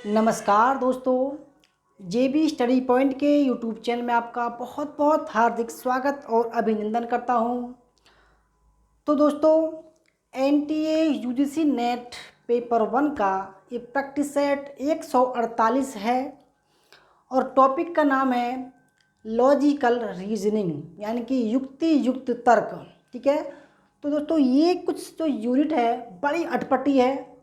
नमस्कार दोस्तों, जेबी study point के यूट्यूब चैनल में आपका बहुत बहुत हार्दिक स्वागत और अभिनंदन करता हूं। तो दोस्तों, एनटीए यूजीसी नेट पेपर 1 का ये प्रैक्टिस सेट 148 है और टॉपिक का नाम है लॉजिकल रीजनिंग, यानी कि युक्ति युक्त तर्क। ठीक है। तो दोस्तों, ये कुछ जो यूनिट है बड़ी अटपटी है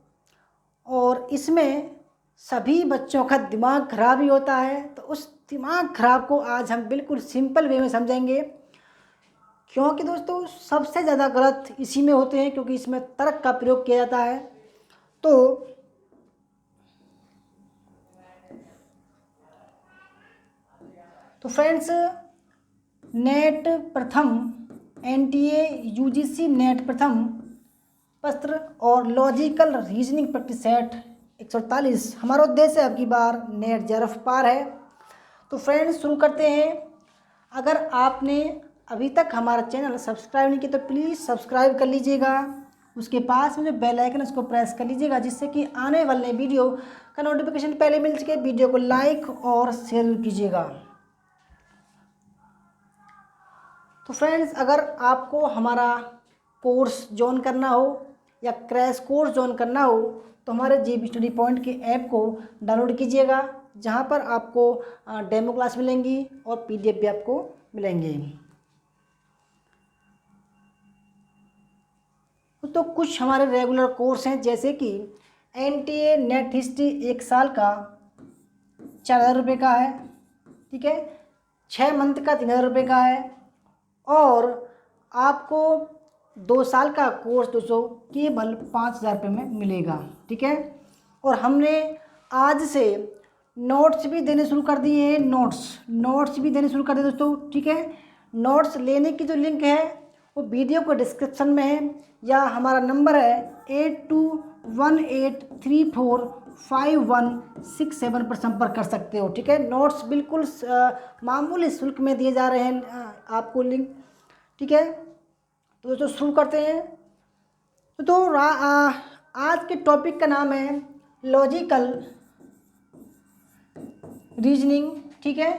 और इसमें सभी बच्चों का दिमाग खराब ही होता है। तो उस दिमाग खराब को आज हम बिल्कुल सिंपल वे में समझेंगे, क्योंकि दोस्तों सबसे ज़्यादा गलत इसी में होते हैं, क्योंकि इसमें तर्क का प्रयोग किया जाता है। तो फ्रेंड्स, नेट प्रथम एनटीए यूजीसी नेट प्रथम पत्र और लॉजिकल रीजनिंग प्रैक्टिस सेट 148 हमारा उद्देश्य अब की बार नेट जेआरएफ पार है। तो फ्रेंड्स, शुरू करते हैं। अगर आपने अभी तक हमारा चैनल सब्सक्राइब नहीं किया तो प्लीज़ सब्सक्राइब कर लीजिएगा। उसके पास में जो बेल आइकन है उसको प्रेस कर लीजिएगा, जिससे कि आने वाले वीडियो का नोटिफिकेशन पहले मिल सके। वीडियो को लाइक और शेयर कीजिएगा। तो फ्रेंड्स, अगर आपको हमारा कोर्स ज्वाइन करना हो या क्रैश कोर्स ज्वाइन करना हो तो हमारे जेबी स्टडी पॉइंट के ऐप को डाउनलोड कीजिएगा, जहां पर आपको डेमो क्लास मिलेंगी और पीडीएफ भी आपको मिलेंगे। तो कुछ हमारे रेगुलर कोर्स हैं, जैसे कि एनटीए नेट हिस्ट्री 1 साल का 4,000 रुपये का है। ठीक है। 6 मंथ का 3,000 रुपये का है और आपको 2 साल का कोर्स दोस्तों केवल 5,000 रुपये में मिलेगा। ठीक है। और हमने आज से नोट्स भी देने शुरू कर दिए हैं। नोट्स भी देने शुरू कर दिए दोस्तों। ठीक है। नोट्स लेने की जो लिंक है वो वीडियो को डिस्क्रिप्शन में है, या हमारा नंबर है 8218345167 पर संपर्क कर सकते हो। ठीक है। नोट्स बिल्कुल मामूली शुल्क में दिए जा रहे हैं आपको लिंक। ठीक है। तो दोस्तों शुरू करते हैं। आज के टॉपिक का नाम है लॉजिकल रीजनिंग। ठीक है।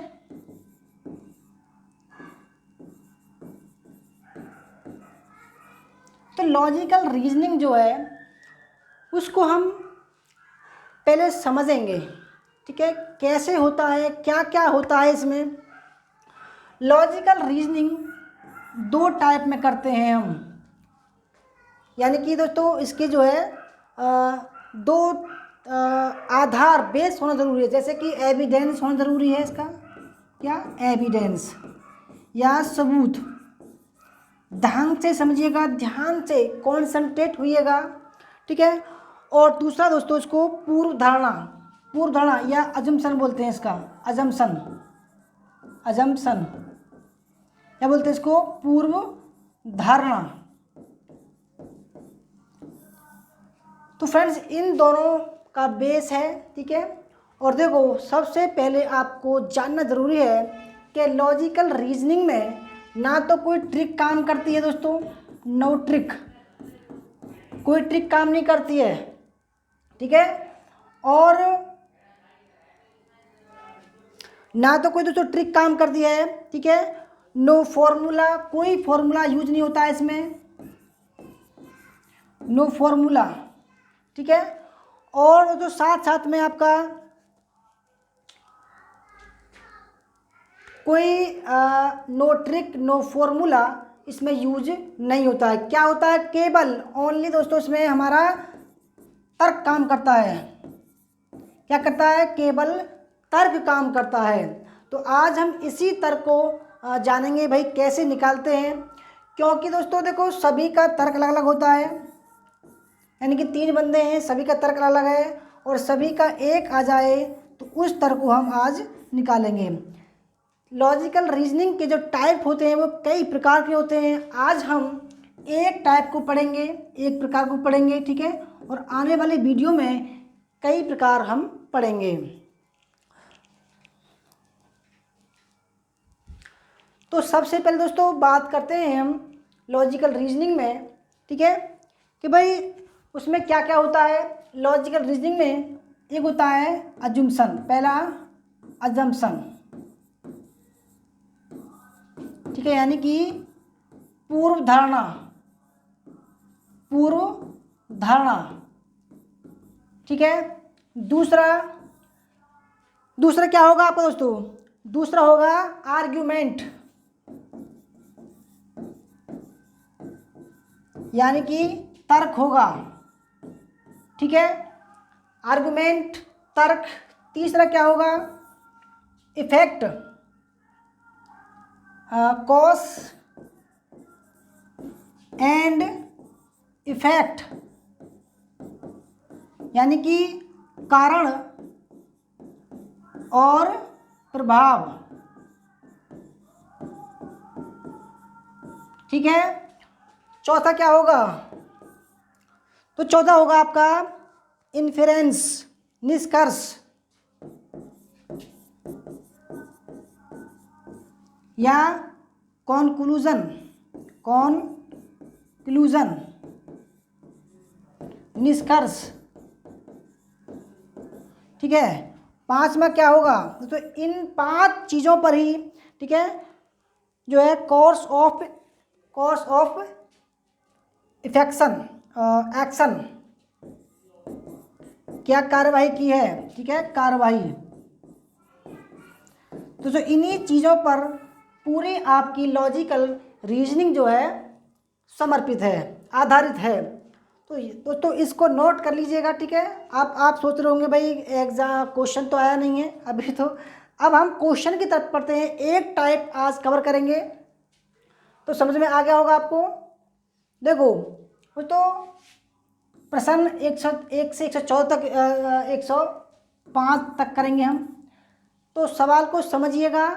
तो लॉजिकल रीजनिंग जो है उसको हम पहले समझेंगे। ठीक है। कैसे होता है, क्या क्या होता है इसमें। लॉजिकल रीजनिंग 2 टाइप में करते हैं हम, यानी कि दोस्तों इसके जो है 2 आधार बेस होना ज़रूरी है। जैसे कि एविडेंस होना ज़रूरी है। इसका क्या एविडेंस या सबूत। ध्यान से समझिएगा, ध्यान से कॉन्सेंट्रेट होइएगा। ठीक है। और दूसरा दोस्तों इसको पूर्व धारणा या अजम्पशन बोलते हैं। इसका अजम्पशन क्या बोलते हैं इसको, पूर्व धारणा। तो फ्रेंड्स, इन दोनों का बेस है। ठीक है। और देखो, सबसे पहले आपको जानना ज़रूरी है कि लॉजिकल रीजनिंग में ना तो कोई ट्रिक काम करती है दोस्तों, नो ट्रिक, कोई ट्रिक काम नहीं करती है। ठीक है। और ना तो कोई दोस्तों ट्रिक काम करती है। ठीक है। नो फॉर्मूला, कोई फॉर्मूला यूज नहीं होता है इसमें, नो फॉर्मूला। ठीक है। और जो साथ साथ में आपका कोई नो ट्रिक नो फॉर्मूला इसमें यूज नहीं होता है। क्या होता है, केवल ओनली दोस्तों इसमें हमारा तर्क काम करता है। क्या करता है, केवल तर्क काम करता है। तो आज हम इसी तर्क को जानेंगे भाई कैसे निकालते हैं, क्योंकि दोस्तों देखो सभी का तर्क अलग अलग होता है, यानी कि 3 बंदे हैं, सभी का तर्क अलग है और सभी का एक आ जाए तो उस तर्क को हम आज निकालेंगे। लॉजिकल रीजनिंग के जो टाइप होते हैं वो कई प्रकार के होते हैं। आज हम एक टाइप को पढ़ेंगे, एक प्रकार को पढ़ेंगे। ठीक है। और आने वाले वीडियो में कई प्रकार हम पढ़ेंगे। तो सबसे पहले दोस्तों बात करते हैं हम लॉजिकल रीजनिंग में। ठीक है। कि भाई उसमें क्या क्या होता है। लॉजिकल रीजनिंग में एक होता है अजम्पशन, पहला अजम्पशन, ठीक है, यानी कि पूर्व धारणा, पूर्व धारणा, ठीक है। दूसरा क्या होगा आपका दोस्तों, दूसरा होगा आर्ग्यूमेंट, यानी कि तर्क होगा, ठीक है, आर्गुमेंट, तर्क। तीसरा क्या होगा, इफेक्ट, कॉज एंड इफेक्ट, यानी कि कारण और प्रभाव, ठीक है। चौथा क्या होगा, तो चौथा होगा आपका इन्फेरेंस, निष्कर्ष, या कॉन्क्लूजन, निष्कर्ष, ठीक है। पांचवा क्या होगा, तो इन 5 चीज़ों पर ही, ठीक है, जो है कोर्स ऑफ एक्शन, क्या कार्यवाही की है, ठीक है, कार्यवाही। तो जो इन्हीं चीज़ों पर पूरी आपकी लॉजिकल रीजनिंग जो है समर्पित है, आधारित है। तो इसको नोट कर लीजिएगा, ठीक है। आप सोच रहे होंगे भाई एग्जाम क्वेश्चन तो आया नहीं है अभी, तो अब हम क्वेश्चन की तरफ पढ़ते हैं। एक टाइप आज कवर करेंगे, तो समझ में आ गया होगा आपको। देखो तो प्रश्न 101 से 114 तक, 105 तक करेंगे हम। तो सवाल को समझिएगा,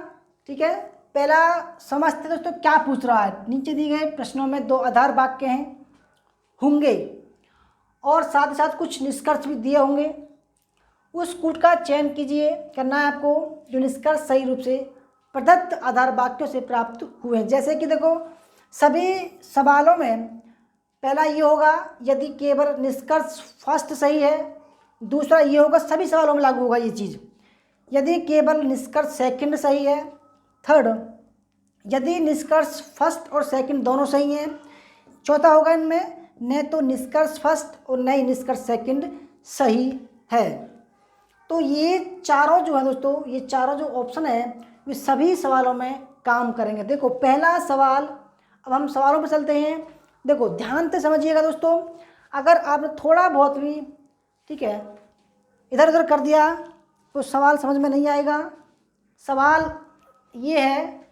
ठीक है। पहला समझते दोस्तों क्या पूछ रहा है। नीचे दिए गए प्रश्नों में 2 आधार वाक्य होंगे और साथ ही साथ कुछ निष्कर्ष भी दिए होंगे। उस कूट का चयन कीजिए, करना है आपको, जो निष्कर्ष सही रूप से प्रदत्त आधार वाक्यों से प्राप्त हुए। जैसे कि देखो सभी सवालों में पहला ये होगा यदि केवल निष्कर्ष फर्स्ट सही है। दूसरा ये होगा, सभी सवालों में लागू होगा ये चीज़, यदि केवल निष्कर्ष सेकंड सही है। थर्ड, यदि निष्कर्ष फर्स्ट और सेकंड दोनों सही हैं। चौथा होगा इनमें न तो निष्कर्ष फर्स्ट और न ही निष्कर्ष सेकंड सही है। तो ये चारों जो है दोस्तों, ये चारों जो ऑप्शन है वे सभी सवालों में काम करेंगे। देखो पहला सवाल, अब हम सवालों पर चलते हैं। देखो ध्यान से समझिएगा दोस्तों, अगर आपने थोड़ा बहुत भी, ठीक है, इधर उधर कर दिया तो सवाल समझ में नहीं आएगा। सवाल ये है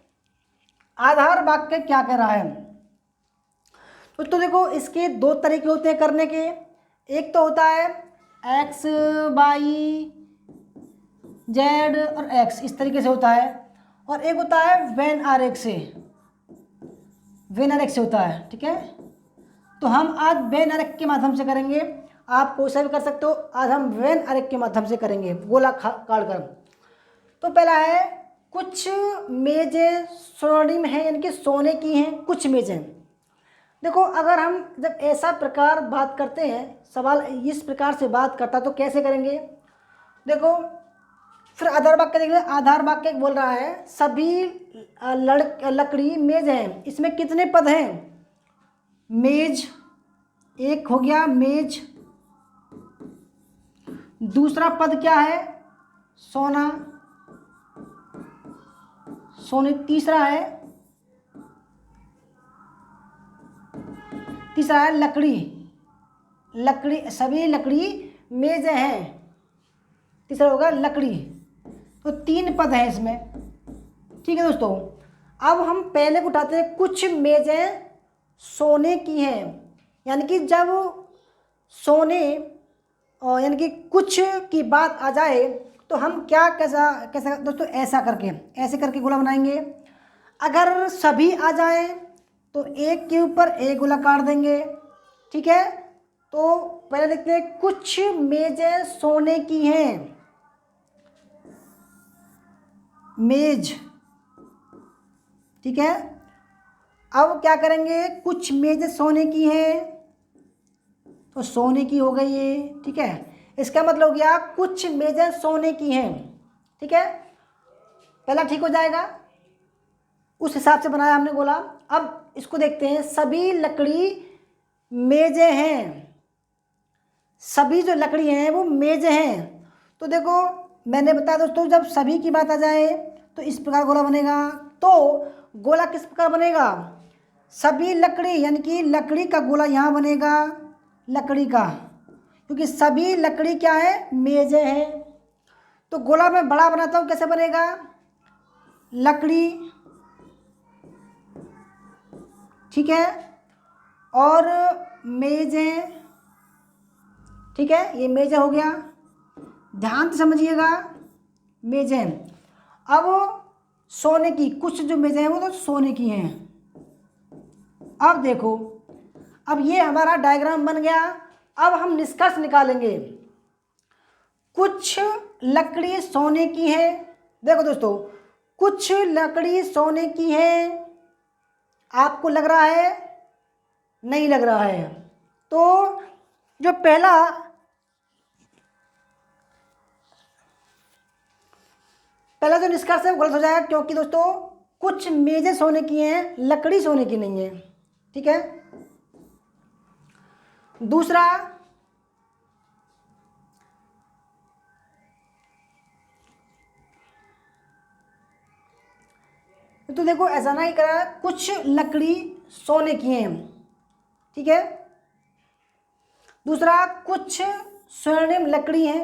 आधार वाक्य क्या कह रहा है। तो देखो इसके 2 तरीके होते हैं करने के। एक तो होता है एक्स वाई जेड और एक्स, इस तरीके से होता है। और एक होता है वेन आर एक्स से होता है, ठीक है। तो हम आज वेन आर एक्स के माध्यम से करेंगे। आप कोई सा भी कर सकते हो, आज हम वेन आर एक्स के माध्यम से करेंगे, गोला काट कर। तो पहला है कुछ मेजें स्वर्णिम हैं, यानी कि सोने की हैं, कुछ मेजें। देखो अगर हम जब ऐसा प्रकार बात करते हैं, सवाल इस प्रकार से बात करता तो कैसे करेंगे। देखो फिर आधार वाक्य देख लें। आधार वाक्य बोल रहा है सभी लकड़ी मेज हैं। इसमें कितने पद हैं, मेज एक हो गया, मेज। दूसरा पद क्या है, सोना, सोने। तीसरा है लकड़ी, सभी लकड़ी मेज हैं। तीसरा होगा लकड़ी। तो 3 पद हैं इसमें, ठीक है दोस्तों। अब हम पहले को उठाते हैं, कुछ मेजें सोने की हैं। यानी कि जब सोने यानी कि कुछ की बात आ जाए तो हम क्या कैसा दोस्तों, ऐसे करके गोला बनाएंगे। अगर सभी आ जाए तो एक के ऊपर एक गोला काट देंगे, ठीक है। तो पहले देखते हैं, कुछ मेजें सोने की हैं, मेज, ठीक है। अब क्या करेंगे, कुछ मेजें सोने की हैं, तो सोने की हो गई ये, ठीक है। इसका मतलब हो गया कुछ मेजें सोने की हैं। ठीक है, पहला ठीक हो जाएगा, उस हिसाब से बनाया हमने गोला। अब इसको देखते हैं, सभी लकड़ी मेजें हैं, सभी जो लकड़ी हैं वो मेजें हैं। तो देखो मैंने बताया दोस्तों, जब सभी की बात आ जाए तो इस प्रकार गोला बनेगा। तो गोला किस प्रकार बनेगा, सभी लकड़ी यानी कि लकड़ी का गोला यहाँ बनेगा, लकड़ी का, क्योंकि सभी लकड़ी क्या है, मेजें हैं। तो गोला मैं बड़ा बनाता हूँ, कैसे बनेगा, लकड़ी, ठीक है, और मेजें, ठीक है, ये मेजें हो गया, ध्यान से समझिएगा, मेजें। अब सोने की कुछ जो मेजें हैं वो तो सोने की हैं। अब देखो, अब ये हमारा डायग्राम बन गया। अब हम निष्कर्ष निकालेंगे, कुछ लकड़ी सोने की है। देखो दोस्तों, कुछ लकड़ी सोने की है, आपको लग रहा है, नहीं लग रहा है। तो जो पहला जो निष्कर्ष है वो गलत हो जाएगा, क्योंकि दोस्तों कुछ मेजें सोने की हैं, लकड़ी सोने की नहीं है। ठीक है, दूसरा, तो देखो ऐसा ना ही करा, कुछ लकड़ी सोने की हैं। ठीक है, दूसरा, कुछ स्वर्णिम लकड़ी है।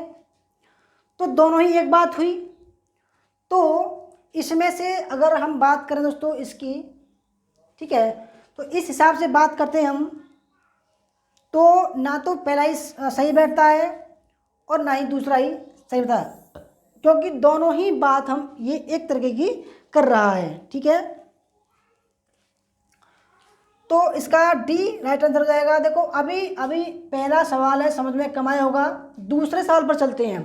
तो दोनों ही एक बात हुई। तो इसमें से अगर हम बात करें दोस्तों इसकी, ठीक है, तो इस हिसाब से बात करते हैं हम, तो ना तो पहला ही सही बैठता है और ना ही दूसरा ही सही बैठता है, क्योंकि दोनों ही बात हम ये एक तरीके की कर रहा है। ठीक है, तो इसका डी राइट आंसर हो जाएगा। देखो अभी अभी पहला सवाल है, समझ में कम आया होगा। दूसरे सवाल पर चलते हैं,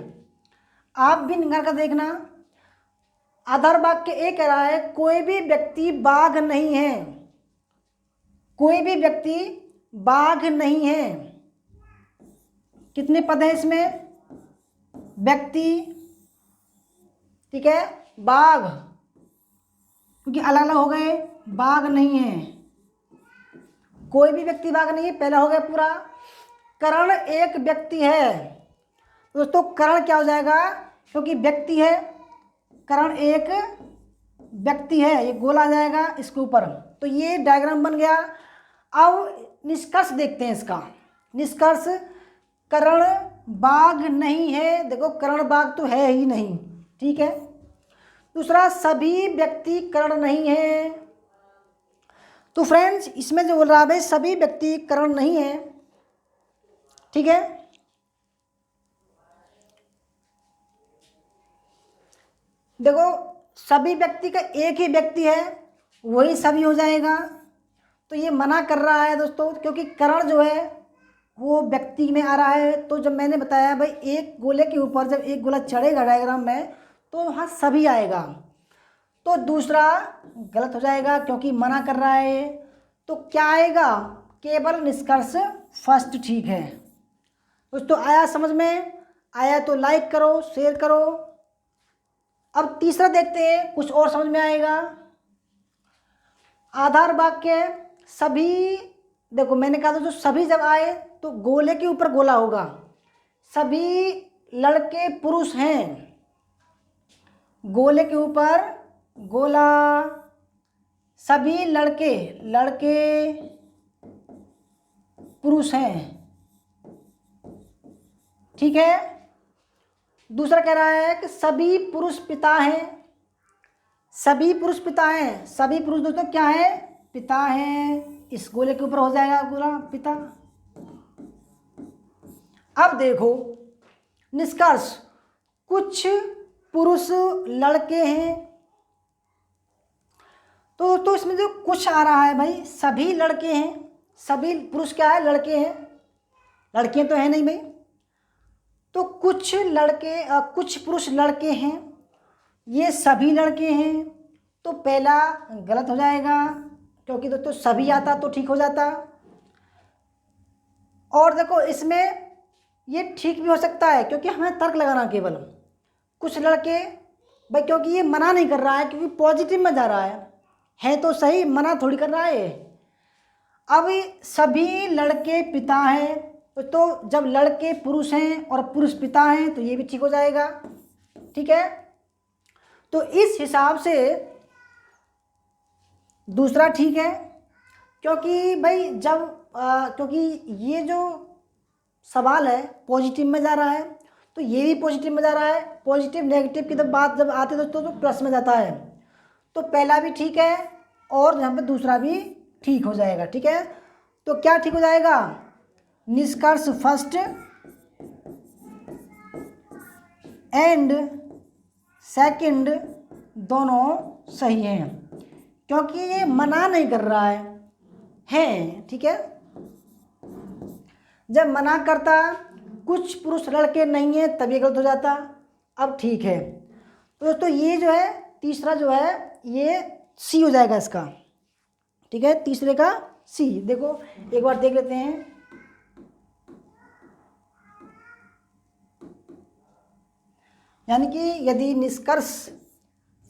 आप भी निकाल कर देखना। आधार वाक्य ए कह रहा है, कोई भी व्यक्ति बाघ नहीं है, कोई भी व्यक्ति बाघ नहीं है। कितने पद हैं इसमें, व्यक्ति, ठीक है, बाघ, क्योंकि अलग अलग हो गए, बाघ नहीं है, कोई भी व्यक्ति बाघ नहीं है, पहला हो गया पूरा। करण एक व्यक्ति है। दोस्तों करण क्या हो जाएगा, क्योंकि व्यक्ति है, करण एक व्यक्ति है, ये गोल आ जाएगा इसके ऊपर। तो ये डायग्राम बन गया। अब निष्कर्ष देखते हैं इसका। निष्कर्ष, करण बाघ नहीं है। देखो करण बाघ तो है ही नहीं, ठीक है। दूसरा, सभी व्यक्ति करण नहीं है। तो फ्रेंड्स इसमें जो बोल रहा है भाई, सभी व्यक्ति करण नहीं है, ठीक है। देखो सभी व्यक्ति का एक ही व्यक्ति है, वही सभी हो जाएगा। तो ये मना कर रहा है दोस्तों, क्योंकि करण जो है वो व्यक्ति में आ रहा है। तो जब मैंने बताया भाई एक गोले के ऊपर जब एक गोला चढ़ेगा डायग्राम में, तो वहाँ सभी आएगा। तो दूसरा गलत हो जाएगा, क्योंकि मना कर रहा है। तो क्या आएगा, केवल निष्कर्ष फर्स्ट ठीक है। दोस्तों आया समझ में, आया तो लाइक करो, शेयर करो। अब तीसरा देखते हैं, कुछ और समझ में आएगा। आधार वाक्य सभी, देखो मैंने कहा था जो सभी जब आए तो गोले के ऊपर गोला होगा। सभी लड़के पुरुष हैं, गोले के ऊपर गोला, सभी लड़के पुरुष हैं, ठीक है। दूसरा कह रहा है कि सभी पुरुष पिता हैं, सभी पुरुष पिता हैं। सभी पुरुष दोस्तों क्या है, पिता हैं। इस गोले के ऊपर हो जाएगा गोला पिता। अब देखो निष्कर्ष, कुछ पुरुष लड़के हैं। तो इसमें जो कुछ आ रहा है भाई, सभी लड़के हैं, सभी पुरुष क्या है, लड़के हैं, लड़कियां तो है नहीं भाई। तो कुछ लड़के कुछ पुरुष लड़के हैं, ये सभी लड़के हैं। तो पहला गलत हो जाएगा, क्योंकि दोस्तों सभी आता तो ठीक हो जाता। और देखो इसमें ये ठीक भी हो सकता है, क्योंकि हमें तर्क लगाना केवल। कुछ लड़के भाई, क्योंकि ये मना नहीं कर रहा है, क्योंकि पॉजिटिव में जा रहा है तो सही, मना थोड़ी कर रहा है। अब सभी लड़के पिता हैं, तो जब लड़के पुरुष हैं और पुरुष पिता हैं तो ये भी ठीक हो जाएगा। ठीक है, तो इस हिसाब से दूसरा ठीक है, क्योंकि भाई जब क्योंकि ये जो सवाल है पॉजिटिव में जा रहा है तो ये भी पॉजिटिव में जा रहा है। पॉजिटिव नेगेटिव की बात जब आती है दोस्तों तो प्लस में जाता है, तो पहला भी ठीक है और यहाँ पे दूसरा भी ठीक हो जाएगा। ठीक है, तो क्या ठीक हो जाएगा? निष्कर्ष फर्स्ट एंड सेकंड दोनों सही हैं, क्योंकि ये मना नहीं कर रहा है। ठीक है, जब मना करता कुछ पुरुष लड़के नहीं है तब ये गलत हो जाता। अब ठीक है, तो दोस्तों ये जो है तीसरा जो है ये सी हो जाएगा इसका। ठीक है, तीसरे का सी। देखो एक बार देख लेते हैं। यानी कि यदि निष्कर्ष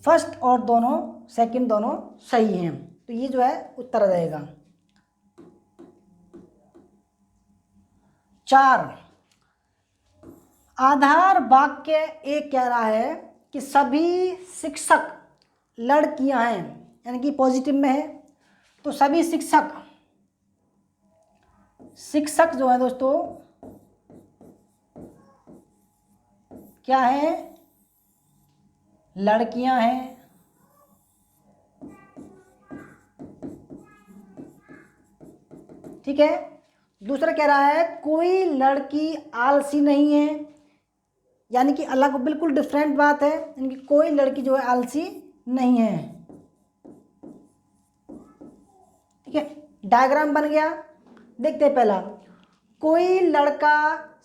फर्स्ट और दोनों सेकंड दोनों सही हैं तो ये जो है उत्तर आ जाएगा। 4, आधार वाक्य एक कह रहा है कि सभी शिक्षक लड़कियां हैं, यानी कि पॉजिटिव में है, तो सभी शिक्षक जो है दोस्तों क्या है? लड़कियां हैं। ठीक है, दूसरा कह रहा है कोई लड़की आलसी नहीं है, यानी कि अलग बिल्कुल डिफरेंट बात है, यानी कि कोई लड़की जो है आलसी नहीं है। ठीक है, डायग्राम बन गया। देखते हैं पहला, कोई लड़का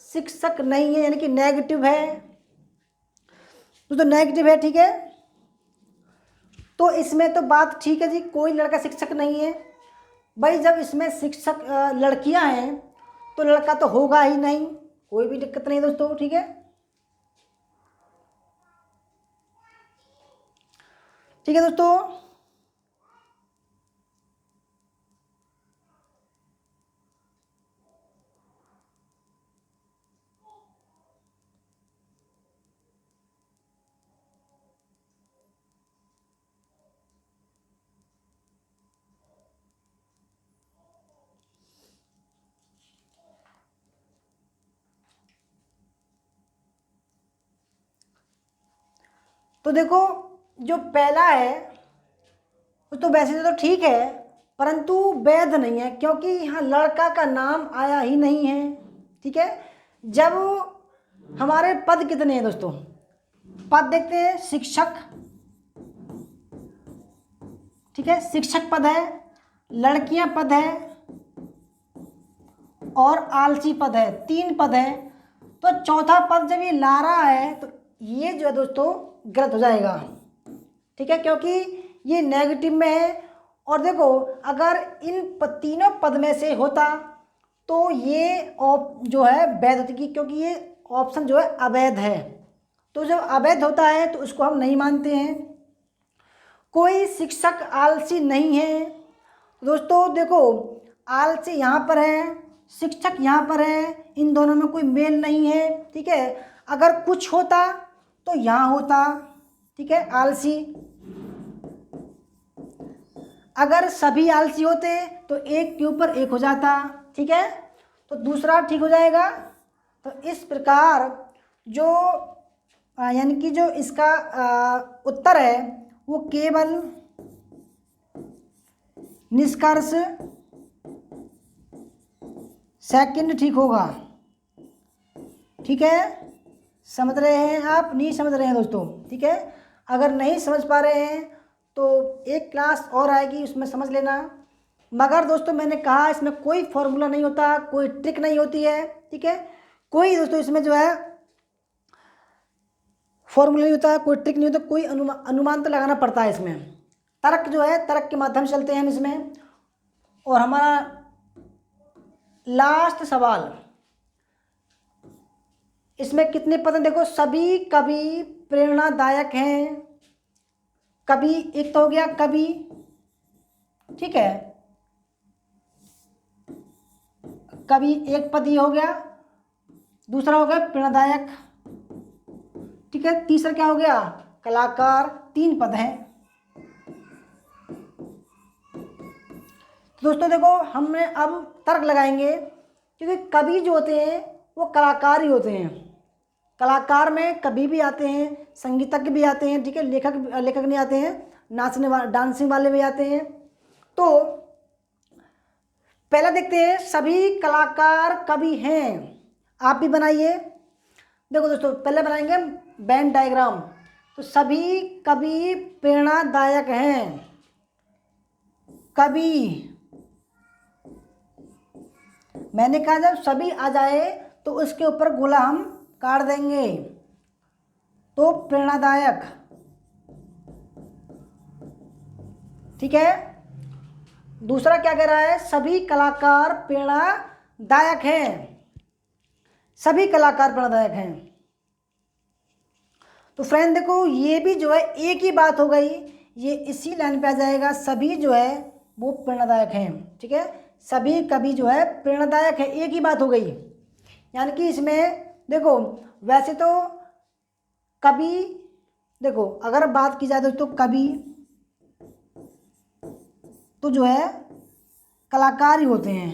शिक्षक नहीं है, यानी कि नेगेटिव है, तो नेगेटिव है। ठीक है, तो इसमें तो बात ठीक है जी, कोई लड़का शिक्षक नहीं है। भाई जब इसमें शिक्षक लड़कियां हैं तो लड़का तो होगा ही नहीं, कोई भी दिक्कत नहीं दोस्तों। ठीक है, ठीक है दोस्तों। तो देखो जो पहला है वो तो वैसे तो ठीक है, परंतु वैध नहीं है, क्योंकि यहाँ लड़का का नाम आया ही नहीं है। ठीक है, जब हमारे पद कितने हैं दोस्तों? पद देखते हैं, शिक्षक। ठीक है, शिक्षक पद है, लड़कियां पद है और आलसी पद है, 3 पद है। तो चौथा पद जब ये ला रहा है तो ये जो है दोस्तों गलत हो जाएगा। ठीक है, क्योंकि ये नेगेटिव में है। और देखो अगर इन तीनों पद में से होता तो ये जो है वैध होती, क्योंकि ये ऑप्शन जो है अवैध है। तो जब अवैध होता है तो उसको हम नहीं मानते हैं। कोई शिक्षक आलसी नहीं है, दोस्तों देखो आलसी यहाँ पर है, शिक्षक यहाँ पर है, इन दोनों में कोई मेल नहीं है। ठीक है, अगर कुछ होता तो यहाँ होता। ठीक है, आलसी। अगर सभी आलसी होते तो एक के ऊपर एक हो जाता। ठीक है, तो दूसरा ठीक हो जाएगा। तो इस प्रकार जो यानी कि जो इसका उत्तर है वो केवल निष्कर्ष सेकंड ठीक होगा। ठीक है, समझ रहे हैं आप? नहीं समझ रहे हैं दोस्तों? ठीक है, अगर नहीं समझ पा रहे हैं तो एक क्लास और आएगी, उसमें समझ लेना। मगर दोस्तों मैंने कहा इसमें कोई फॉर्मूला नहीं होता, कोई ट्रिक नहीं होती है। ठीक है, कोई दोस्तों इसमें जो है फॉर्मूला नहीं होता, कोई ट्रिक नहीं होता, कोई अनुमान तो लगाना पड़ता है इसमें। तर्क जो है तर्क के माध्यम से चलते हैं हम इसमें। और हमारा लास्ट सवाल, इसमें कितने पद हैं? देखो, सभी कवि प्रेरणादायक हैं। कवि एक तो हो गया कवि, ठीक है, कवि एक पद ये हो गया। दूसरा हो गया प्रेरणादायक, ठीक है। तीसरा क्या हो गया? कलाकार, 3 पद हैं। तो दोस्तों देखो, हमने अब तर्क लगाएंगे, क्योंकि कवि जो होते हैं वो कलाकार ही होते हैं। कलाकार में कवि भी आते हैं, संगीतज्ञ भी आते हैं, ठीक है, लेखक नहीं आते हैं, नाचने वाले डांसिंग वाले भी आते हैं। तो पहला देखते हैं, सभी कलाकार कवि हैं। आप भी बनाइए। देखो दोस्तों, पहले बनाएंगे वेन डायग्राम। तो सभी कवि प्रेरणादायक हैं। कवि, मैंने कहा जब सभी आ जाए तो उसके ऊपर गोला हम काट देंगे। तो प्रेरणादायक, ठीक है। दूसरा क्या कह रहा है? सभी कलाकार प्रेरणादायक हैं। सभी कलाकार प्रेरणादायक हैं। तो फ्रेंड देखो, ये भी जो है एक ही बात हो गई, ये इसी लाइन पे आ जाएगा। सभी जो है वो प्रेरणादायक हैं, ठीक है। सभी कवि जो है प्रेरणादायक है, एक ही बात हो गई। यानी कि इसमें देखो, वैसे तो कवि, देखो अगर बात की जाए दोस्तों, कवि तो जो है कलाकार ही होते हैं।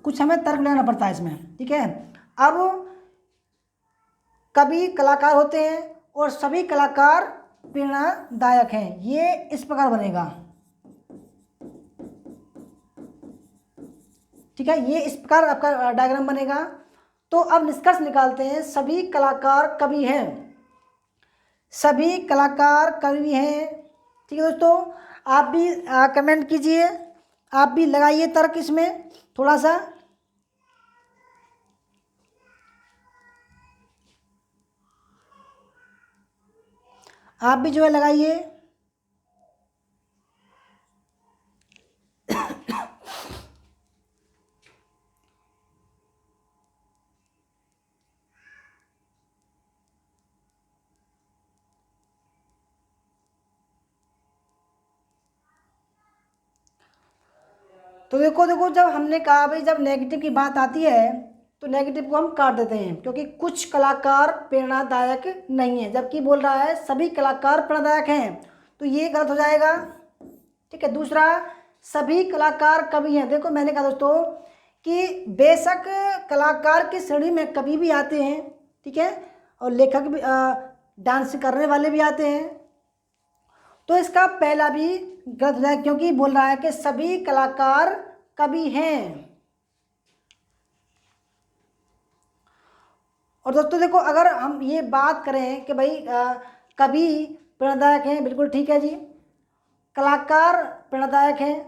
कुछ हमें तर्क लेना पड़ता है इसमें, ठीक है। अब कवि कलाकार होते हैं और सभी कलाकार प्रेरणादायक हैं, ये इस प्रकार बनेगा, ठीक है। ये इस प्रकार आपका डायग्राम बनेगा। तो अब निष्कर्ष निकालते हैं, सभी कलाकार कवि हैं। सभी कलाकार कवि हैं, ठीक है दोस्तों। आप भी कमेंट कीजिए, आप भी लगाइए तर्क इसमें थोड़ा सा। आप भी जो है लगाइए। तो देखो देखो, जब हमने कहा भाई, जब नेगेटिव की बात आती है तो नेगेटिव को हम काट देते हैं, क्योंकि कुछ कलाकार प्रेरणादायक नहीं है, जबकि बोल रहा है सभी कलाकार प्रेरणादायक हैं, तो ये गलत हो जाएगा, ठीक है। दूसरा, सभी कलाकार कवि हैं। देखो मैंने कहा दोस्तों कि बेशक कलाकार की श्रेणी में कवि भी आते हैं, ठीक है, और लेखक भी, डांस करने वाले भी आते हैं। तो इसका पहला भी गलत हो जाएगा, क्योंकि बोल रहा है कि सभी कलाकार कवि हैं। और दोस्तों देखो, अगर हम ये बात करें कि भाई कवि प्रेरणादायक हैं, बिल्कुल ठीक है जी, कलाकार प्रेरणादायक हैं,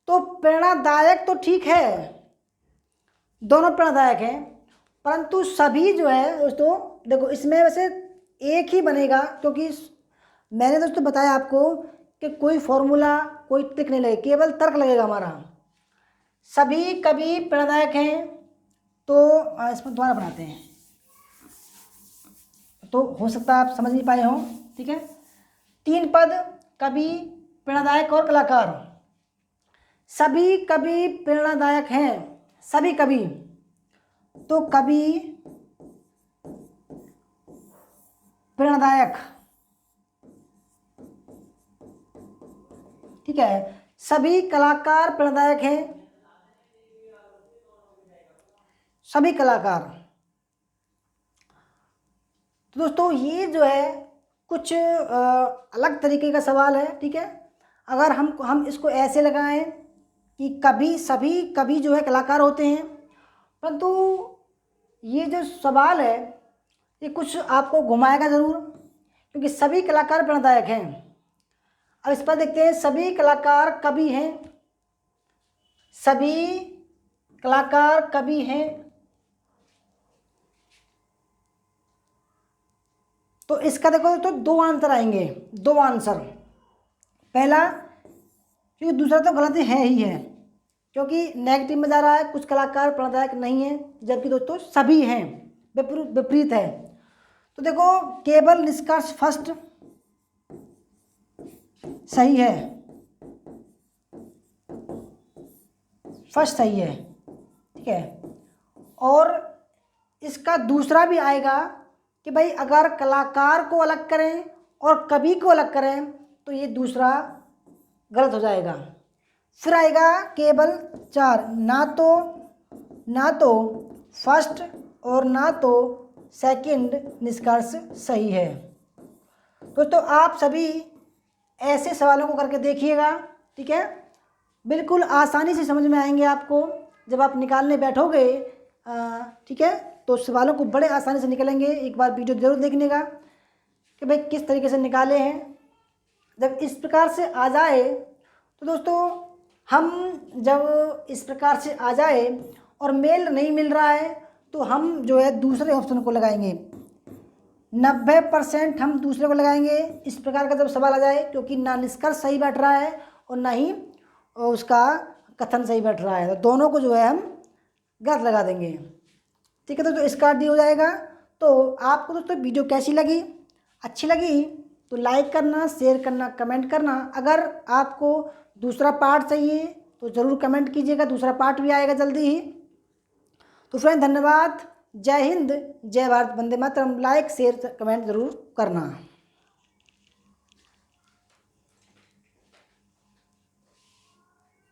तो प्रेरणादायक तो ठीक है, दोनों प्रेरणादायक हैं, परंतु सभी जो है दोस्तों, देखो इसमें वैसे एक ही बनेगा, क्योंकि मैंने दोस्तों बताया आपको कि कोई फॉर्मूला, कोई ट्रिक नहीं लगेगा, केवल तर्क लगेगा हमारा। सभी कवि प्रेरणादायक हैं, तो इसमें दोबारा बनाते हैं, तो हो सकता है आप समझ नहीं पाए हों, ठीक है। 3 पद, कवि, प्रेरणादायक और कलाकार। सभी कवि प्रेरणादायक हैं, सभी कवि, तो कवि प्रेरणादायक, ठीक है। सभी कलाकार प्रेरणादायक हैं, सभी कलाकार। तो दोस्तों ये जो है कुछ अलग तरीके का सवाल है, ठीक है। अगर हम इसको ऐसे लगाएं कि कभी सभी कवि जो है कलाकार होते हैं, परंतु ये जो सवाल है ये कुछ आपको घुमाएगा ज़रूर, क्योंकि सभी कलाकार प्रेरणादायक हैं। अब इस पर देखते हैं, सभी कलाकार कवि हैं, सभी कलाकार कवि हैं, तो इसका देखो तो 2 आंसर आएंगे, 2 आंसर। पहला, क्योंकि दूसरा तो गलत है ही है, क्योंकि नेगेटिव में जा रहा है, कुछ कलाकार प्रेरणादायक नहीं है, जबकि दोस्तों सभी हैं, विपरीत है। तो देखो केवल निष्कर्ष फर्स्ट सही है, फर्स्ट सही है, ठीक है। और इसका दूसरा भी आएगा कि भाई अगर कलाकार को अलग करें और कवि को अलग करें तो ये दूसरा गलत हो जाएगा। फिर आएगा केवल 4, ना तो फर्स्ट और ना तो सेकंड निष्कर्ष सही है। दोस्तों आप सभी ऐसे सवालों को करके देखिएगा, ठीक है। बिल्कुल आसानी से समझ में आएंगे आपको जब आप निकालने बैठोगे, ठीक है। तो सवालों को बड़े आसानी से निकलेंगे। एक बार वीडियो जरूर देखने का कि भाई किस तरीके से निकाले हैं। जब इस प्रकार से आ जाए तो दोस्तों हम जब इस प्रकार से आ जाए और मेल नहीं मिल रहा है तो हम जो है दूसरे ऑप्शन को लगाएंगे। 90% हम दूसरे को लगाएंगे इस प्रकार का जब सवाल आ जाए, क्योंकि ना निष्कर्ष सही बैठ रहा है और ना ही उसका कथन सही बैठ रहा है, तो दोनों को जो है हम गलत लगा देंगे, ठीक है। तो इसका डी हो जाएगा। तो आपको दोस्तों वीडियो कैसी लगी? अच्छी लगी तो लाइक करना, शेयर करना, कमेंट करना। अगर आपको दूसरा पार्ट चाहिए तो ज़रूर कमेंट कीजिएगा, दूसरा पार्ट भी आएगा जल्दी ही। तो फ्रेंड धन्यवाद, जय हिंद, जय Bharat, Vande Mataram. Like share comment ज़रूर करना।